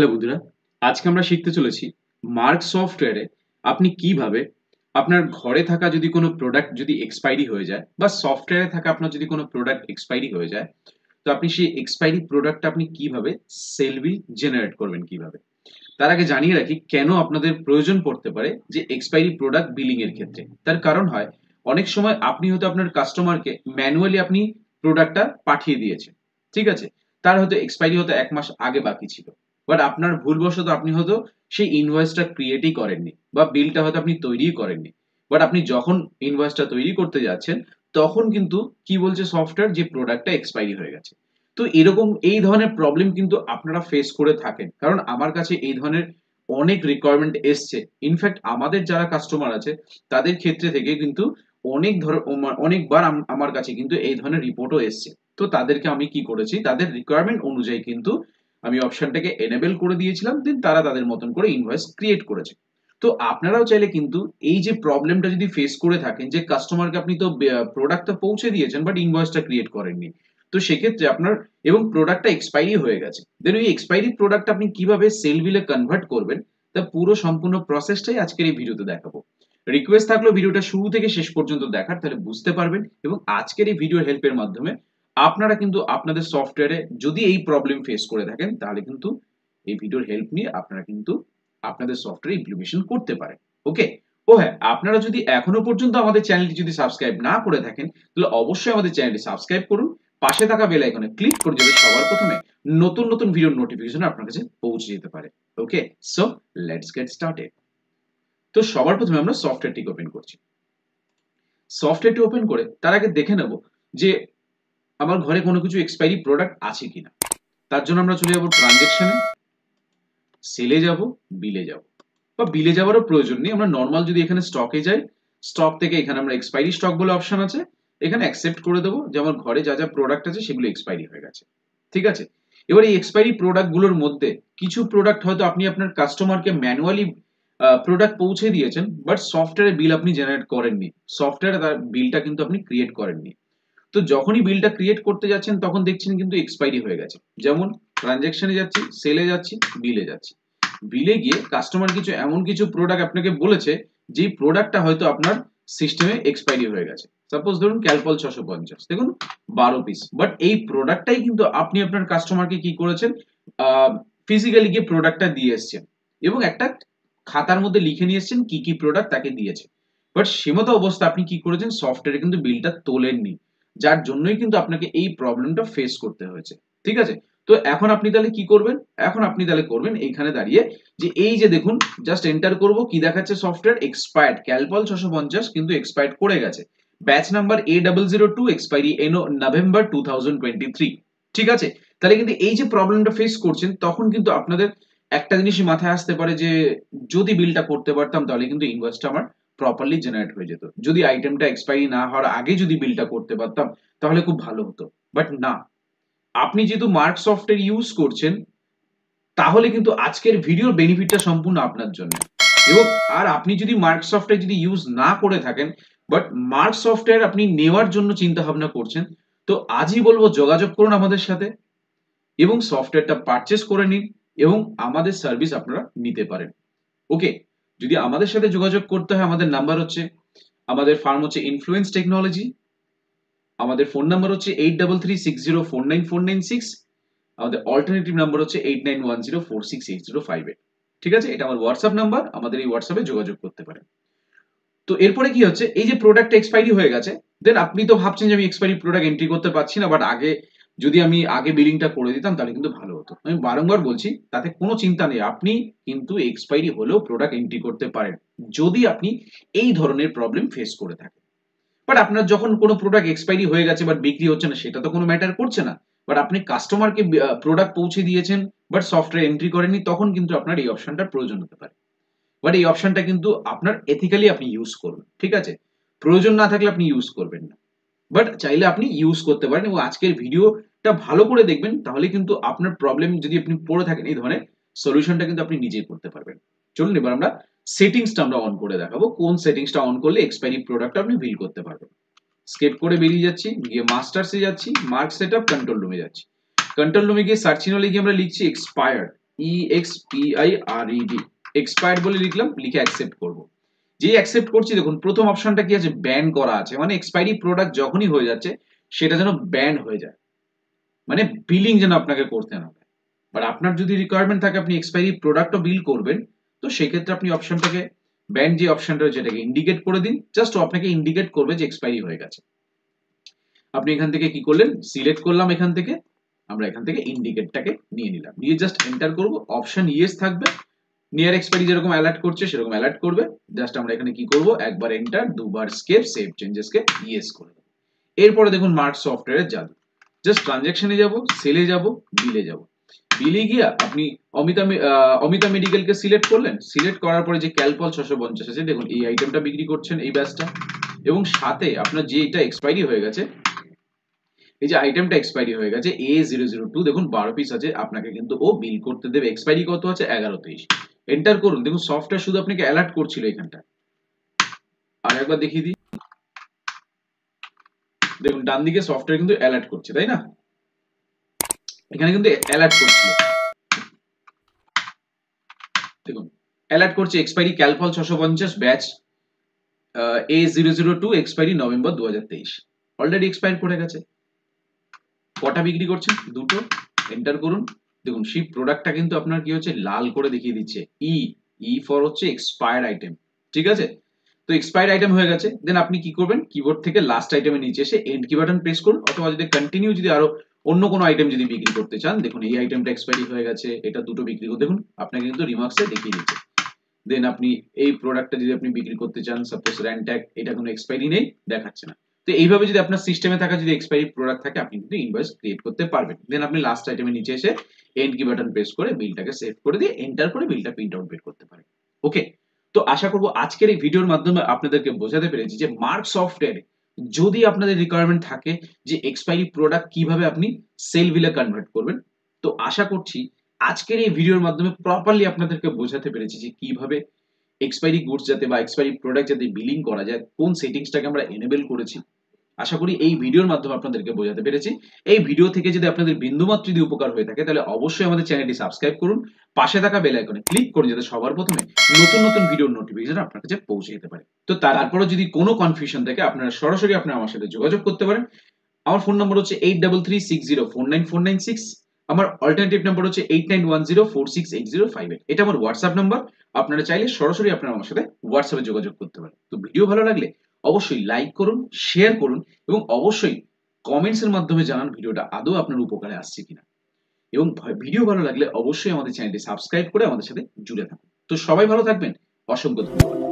Hello বন্ধুরা, আজকে আমরা শিখতে চলেছি মার্ক সফটওয়্যারে আপনি কিভাবে আপনার ঘরে থাকা যদি কোনো প্রোডাক্ট যদি এক্সপায়ারি হয়ে যায় বা সফটওয়্যারে থাকা আপনার যদি কোনো প্রোডাক্ট এক্সপায়ারি হয়ে যায়, তো আপনি সেই এক্সপায়ারি প্রোডাক্টটা আপনি কিভাবে সেল বিল জেনারেট করবেন কিভাবে। তার আগে জানিয়ে রাখি কেন আপনাদের প্রয়োজন পড়তে পারে যে এক্সপায়ারি প্রোডাক্ট বিলিং এর ক্ষেত্রে। তার কারণ হয় অনেক সময় আপনি হয়তো আপনার কাস্টমারকে ম্যানুয়ালি আপনি প্রোডাক্টটা পাঠিয়ে দিয়েছেন। ঠিক আছে? তার হয়তো এক্সপায়ারি হতে ১ মাস আগে বাকি ছিল। বাট আপনার ভুলবশত আপনি হয়তো সেই ইনভয়েসটা ক্রিয়েটই করেননি বা বিলটা হয়তো আপনি তৈরিই করেননি। বাট আপনি যখন ইনভয়েসটা তৈরি করতে যাচ্ছেন তখন কিন্তু কি বলছে সফটওয়্যার যে প্রোডাক্টটা এক্সপায়ারি হয়ে গেছে। তো এরকম এই ধরনের প্রবলেম কিন্তু আপনারা ফেস করে থাকেন। কারণ আমার কাছে এই ধরনের অনেক রিকোয়ারমেন্ট এসছে। ইনফ্যাক্ট আমাদের যারা কাস্টমার আছে তাদের ক্ষেত্রে থেকে কিন্তু অনেকবার আমার কাছে কিন্তু এই ধরনের রিপোর্টও এসছে। তো তাদেরকে আমি কি করেছি, তাদের রিকোয়ারমেন্ট অনুযায়ী কিন্তু আমি অপশনটাকে এনেবল করে দিয়েছিলাম। দেন তারা তাদের মতন করে ইনভয়েস ক্রিয়েট করেছে। তো আপনারাও চাইলে কিন্তু এই যে প্রবলেমটা যদি ফেস করে থাকেন যে কাস্টমারকে আপনি তো প্রোডাক্টটা পৌঁছে দিয়েছেন বাট ইনভয়েসটা ক্রিয়েট করেননি। তো সেক্ষেত্রে আপনার এবং প্রোডাক্টটা এক্সপায়ারি হয়ে গেছে। দেন ওই এক্সপায়ারি প্রোডাক্ট আপনি কিভাবে সেল বিলে কনভার্ট করবেন তার পুরো সম্পূর্ণ প্রসেসটাই আজকের এই ভিডিওতে দেখাবো। রিকোয়েস্ট থাকলো ভিডিওটা শুরু থেকে শেষ পর্যন্ত দেখার, তাহলে বুঝতে পারবেন এবং আজকের এই ভিডিও হেল্পের মাধ্যমে আপনারা কিন্তু আপনাদের সফটওয়্যারে যদি এই প্রবলেম ফেস করে থাকেন তাহলে কিন্তু এই ভিডিওর হেল্প নিয়ে আপনারা কিন্তু আপনাদের সফটওয়্যারে ইমপ্লিমেন্টেশন করতে পারেন। ওকে? ও হ্যাঁ, আপনারা যদি এখনো পর্যন্ত আমাদের চ্যানেলটি যদি সাবস্ক্রাইব না করে থাকেন তাহলে অবশ্যই আমাদের চ্যানেলটি সাবস্ক্রাইব করুন। পাশে থাকা বেল আইকনে ক্লিক করে যাতে সবার প্রথমে নতুন নতুন ভিডিওর নোটিফিকেশন আপনার কাছে পৌঁছে যেতে পারে। Okay? So let's get started. তো সবার প্রথমে আমরা সফটওয়্যারটিকে ওপেন করছি। সফটওয়্যারটি ওপেন করে তার আগে দেখে নেব যে আমার ঘরে কোনো কিছু এক্সপায়ারি প্রোডাক্ট আছে কিনা। তার জন্য আমরা চলে যাব ট্রানজ্যাকশনে, সেলে যাব, বিলে যাব। বা বিলে যাওয়ারও প্রয়োজন নেই। আমরা নরমাল যদি এখানে স্টকে যাই, স্টক থেকে এখানে আমরা এক্সপায়ারি স্টক বলে অপশন আছে। এখানে অ্যাকসেপ্ট করে দেব যে আমার ঘরে যা প্রোডাক্ট আছে সেগুলো এক্সপায়ারি হয়ে গেছে। ঠিক আছে? এবার এই এক্সপায়ারি প্রোডাক্ট গুলোর মধ্যে কিছু প্রোডাক্ট হয়তো আপনি আপনার কাস্টমারকে ম্যানুয়ালি প্রোডাক্ট পৌঁছে দিয়েছেন বাট সফটওয়্যারে বিল আপনি জেনারেট করেননি। সফটওয়্যারে তার বিলটা কিন্তু আপনি ক্রিয়েট করেননি। তো যখনই বিলটা ক্রিয়েট করতে যাচ্ছেন তখন দেখছেন কিন্তু এক্সপায়ারি হয়ে গেছে। যেমন ট্রানজ্যাকশনে যাচ্ছি, সেলে যাচ্ছি, বিলে যাচ্ছি। বিলে গিয়ে কাস্টমার কিছু এমন কিছু প্রোডাক্ট আপনাকে বলেছে যে প্রোডাক্টটা হয়তো আপনার সিস্টেমে এক্সপায়ারি হয়ে গেছে। সাপোজ ধরুন ক্যালপল 650, দেখুন 12 পিস। বাট এই প্রোডাক্টটাই কিন্তু আপনি আপনার কাস্টমারকে কি করেছেন, ফিজিক্যালি গিয়ে প্রোডাক্টটা দিয়ে এসেছেন এবং একটা খাতার মধ্যে লিখে নিয়ে এসেছেন কি কি প্রোডাক্ট তাকে দিয়েছে। বাট সেমত অবস্থা আপনি কি করেছেন, সফটওয়্যারে কিন্তু বিলটা তোলেননি, যার জন্যই কিন্তু আপনাকে এই প্রবলেমটা ফেস করতে হয়েছে। ঠিক আছে? তো এখন আপনি তাহলে কি করবেন, এখন আপনি তাহলে করবেন এইখানে দাঁড়িয়ে যে এই যে দেখুন জাস্ট এন্টার করব কি দেখাচ্ছে সফটওয়্যার এক্সপায়ার্ড ক্যালপল 650 কিন্তু এক্সপায়ার্ড করে গেছে। ব্যাচ নাম্বার A002 এক্সপায়ারি এনো নভেম্বর 2023। ঠিক আছে? তাহলে কিন্তু এই যে প্রবলেমটা ফেস করছেন তখন কিন্তু আপনাদের একটা জিনিসই মাথায় আসতে পারে যে যদি বিলটা করতে পারতাম তাহলে কিন্তু ইনভয়েসটা আমার প্রপারলি জেনারেট হয়ে যেত। যদি আইটেমটা এক্সপায়ারি না হওয়ার আগে যদি বিলটা করতে পারতাম তাহলে খুব ভালো হতো। বাট না, আপনি যেহেতু মার্ক সফটওয়্যার ইউজ করছেন তাহলে কিন্তু আজকের ভিডিওর বেনিফিটটা সম্পূর্ণ আপনার জন্য। এবং আর আপনি যদি মার্ক সফটওয়্যার যদি ইউজ না করে থাকেন বাট মার্ক সফটওয়্যার আপনি নেওয়ার জন্য চিন্তা ভাবনা করছেন, তো আজই বলবো যোগাযোগ করুন আমাদের সাথে এবং সফটওয়্যারটা পারচেজ করে নিন এবং আমাদের সার্ভিস আপনারা নিতে পারেন। ওকে? যদি আমাদের সাথে যোগাযোগ করতে হয় আমাদের নাম্বার হচ্ছে, আমাদের ফার্ম হচ্ছে ইনফ্লুয়েন্স টেকনোলজি। আমাদের ফোন নাম্বার হচ্ছে 8336049496। আমাদের অল্টারনেটিভ নাম্বার হচ্ছে 8910468058। ঠিক আছে? এটা আমার হোয়াটসঅ্যাপ নাম্বার, আমাদের এই হোয়াটসঅ্যাপে যোগাযোগ করতে পারেন। তো এরপরে কি হচ্ছে, এই যে প্রোডাক্টটা এক্সপায়ারি হয়ে গেছে, দেন আপনি তো ভাবছেন যে আমি এক্সপায়ারি প্রোডাক্ট এন্ট্রি করতে পারছি না, বাট আগে যদি আমি আগে বিলিংটা করে দিতাম তাহলে কিন্তু ভালো হতো। আমি বারংবার বলছি তাতে কোনো চিন্তা নেই, আপনি কিন্তু এক্সপায়ারি হলেও প্রোডাক্ট এন্ট্রি করতে পারেন যদি আপনি এই ধরনের প্রবলেম ফেস করে থাকেন। বাট আপনার যখন কোনো প্রোডাক্ট এক্সপায়ারি হয়ে গেছে বাট বিক্রি হচ্ছে না সেটা তো কোনো ম্যাটার করছে না। বাট আপনি কাস্টমারকে প্রোডাক্ট পৌঁছে দিয়েছেন বাট সফটওয়্যার এন্ট্রি করেননি, তখন কিন্তু আপনার এই অপশনটার প্রয়োজন হতে পারে। বাট এই অপশনটা কিন্তু আপনার এথিক্যালি আপনি ইউজ করবেন। ঠিক আছে? প্রয়োজন না থাকলে আপনি ইউজ করবেন না। বাট চাইলে আপনি ইউজ করতে পারেন এবং আজকের ভিডিওটা ভালো করে দেখবেন, তাহলে কিন্তু আপনার প্রবলেম যদি আপনি পড়ে থাকেন এই ধরনের, সলিউশনটা কিন্তু আপনি নিজেই করতে পারবেন। চলুন এবার আমরা সেটিংসটা আমরা অন করে দেখাবো কোন সেটিংসটা অন করলে এক্সপায়ারি প্রোডাক্ট আপনি বিল করতে পারবেন। স্কেপ করে বেরিয়ে যাচ্ছি, গিয়ে মাস্টার্সে যাচ্ছি, মার্ক সেটআপ কন্ট্রোল রুমে যাচ্ছি। কন্ট্রোল রুমে গিয়ে সার্চ ইনলে গিয়ে আমরা লিখছি এক্সপায়ার্ড। EXPIRED এক্সপায়ার্ড বলে লিখলাম, লিখে অ্যাকসেপ্ট করব। যেই অ্যাকসেপ্ট করছি দেখুন প্রথম অপশনটা কি আছে, ব্যান করা আছে, মানে এক্সপায়ারি প্রোডাক্ট যখনই হয়ে যাচ্ছে সেটা যেন ব্যান হয়ে যায়, মানে বিলিং যেন আপনাকে করতে না হয়। বাট আপনার যদি রিকোয়ারমেন্ট থাকে আপনি এক্সপায়ারি প্রোডাক্টও বিল করবেন, তো সেক্ষেত্রে আপনি অপশনটাকে ব্যান যে অপশনটা রয়েছে এটাকে ইন্ডিকেট করে দিন, জাস্ট আপনাকে ইন্ডিকেট করবে যে এক্সপায়ারি হয়ে গেছে। আপনি এখান থেকে কি করলেন, সিলেক্ট করলাম এখান থেকে, আমরা এখান থেকে ইন্ডিকেটটাকে নিয়ে নিলাম, নিয়ে জাস্ট এন্টার করব, অপশন ইয়েস থাকবে, নিয়ার এক্সপায়ারি যেরকম অ্যালার্ট করছে সেরকম অ্যালার্ট করবে, জাস্ট আমরা এখানে কি করব, একবার এন্টার, দুবার স্কেপ, সেভ চেঞ্জেসকে ইয়েস করে দেব। এরপরে দেখুন মার্ক সফটওয়্যারের জাদু, জাস্ট ট্রানজ্যাকশনে যাব, সেলে যাব, বিলে যাব, বিলে গিয়া আপনি অমিতা মেডিকেলকে সিলেক্ট করলেন, সিলেক্ট করার পরে যে ক্যালপল 650 আছে, দেখুন এই আইটেমটা বিক্রি করছেন এই ব্যাচটা, এবং সাথে আপনার যে এটা এক্সপায়ারি হয়ে গেছে, এই যে আইটেমটা এক্সপায়ারি হয়ে গেছে A002, দেখুন 12 পিস আছে, আপনাকে কিন্তু ও বিল করতে দেবে। এক্সপায়ারি কত আছে, 11/23। এন্টার করুন, দেখুন সফটওয়্যার শুধু আপনাকে অ্যালার্ট করছিল এখানটা, আর একবার দেখিয়ে দিই, দেখুন ডান দিকে সফটওয়্যার কিন্তু অ্যালার্ট করছে, তাই না, এখানে কিন্তু অ্যালার্ট করছিল, দেখুন অ্যালার্ট করছে expiry Calpol 650 batch A002, expiry November 2023, already expire করে গেছে। কটা বিক্রি করছেন, দুটো, এন্টার করুন, দেখুন সেই প্রোডাক্টটা কিন্তু আপনার কি হচ্ছে, লাল করে দেখিয়ে দিচ্ছে, ই ই ফর হচ্ছে এক্সপায়ার্ড আইটেম, ঠিক আছে। তো এক্সপায়ার্ড আইটেম হয়ে গেছে, দেন আপনি কি করবেন, কিবোর্ড থেকে লাস্ট আইটেমের নিচে এসে এন্ড কি বাটন প্রেস করুন, অথবা যদি কন্টিনিউ, যদি আরো অন্য কোনো আইটেম যদি বিক্রি করতে চান, দেখুন এই আইটেমটা এক্সপায়ারি হয়ে গেছে, এটা দুটো বিক্রি করুন, দেখুন আপনাকে কিন্তু রিমার্কসে দেখিয়ে দিচ্ছে। দেন আপনি এই প্রোডাক্টটা যদি আপনি বিক্রি করতে চান, সাপোজ র্যানট্যাগ, এটা কোনো এক্সপায়ারি নেই, দেখাচ্ছে না। তো এইভাবে যদি আপনার সিস্টেমে থাকা যদি এক্সপায়ারি প্রোডাক্ট থাকে, আপনি কিন্তু ইনভয়েস ক্রিয়েট করতে পারবেন। দেন আপনি লাস্ট আইটেমের নিচে এসে এন্ড কি বাটন প্রেস করে বিলটাকে সেভ করে দিয়ে এন্টার করে বিলটা প্রিন্ট আউট বের করতে পারেন। ওকে, তো আশা করব আজকের এই ভিডিওর মাধ্যমে আপনাদেরকে বোঝাতে পেরেছি যে মার্ক সফটওয়্যারে যদি আপনাদের রিকোয়ারমেন্ট থাকে যে এক্সপায়ারি প্রোডাক্ট কিভাবে আপনি সেল বিলে কনভার্ট করবেন, তো আশা করছি আজকের এই ভিডিওর মাধ্যমে প্রপারলি আপনাদেরকে বোঝাতে পেরেছি যে কিভাবে এক্সপায়ারি গুডস যাতে বা এক্সপায়ারি প্রোডাক্ট যাতে বিলিং করা যায়, কোন সেটিংসটাকে আমরা এনেবল করেছি। আশা করি এই ভিডিওর মাধ্যমে আপনাদেরকে বোঝাতে পেরেছি। এই ভিডিও থেকে যদি আপনাদের বিন্দুমাত্র যদি উপকার হয়ে থাকে, তাহলে অবশ্যই আমাদের চ্যানেলটি সাবস্ক্রাইব করুন, পাশে থাকা বেল আইকনে ক্লিক করুন, যাতে সবার প্রথমে নতুন নতুন ভিডিওর নোটিফিকেশন আপনার কাছে পৌঁছে যেতে পারে। তো তারপরে যদি কোনো কনফিউশন থাকে, আপনারা সরাসরি আমার সাথে যোগাযোগ করতে পারেন। আমার ফোন নম্বর হচ্ছে 8336049496, আমার অল্টারনেটিভ নাম্বার হচ্ছে 8910468058, এটা আমার হোয়াটসঅ্যাপ নাম্বার। আপনারা চাইলে সরাসরি আমার সাথে হোয়াটসঅ্যাপে যোগাযোগ করতে পারেন। তো ভিডিও ভালো লাগলে অবশ্যই লাইক করুন, শেয়ার করুন, এবং অবশ্যই কমেন্টস এর মাধ্যমে জানান ভিডিওটা আদৌ আপনার উপকারে আসছে কিনা। এবং ভিডিও ভালো লাগলে অবশ্যই আমাদের চ্যানেলটি সাবস্ক্রাইব করে আমাদের সাথে জুড়ে থাকুন। তো সবাই ভালো থাকবেন, অসংখ্য ধন্যবাদ।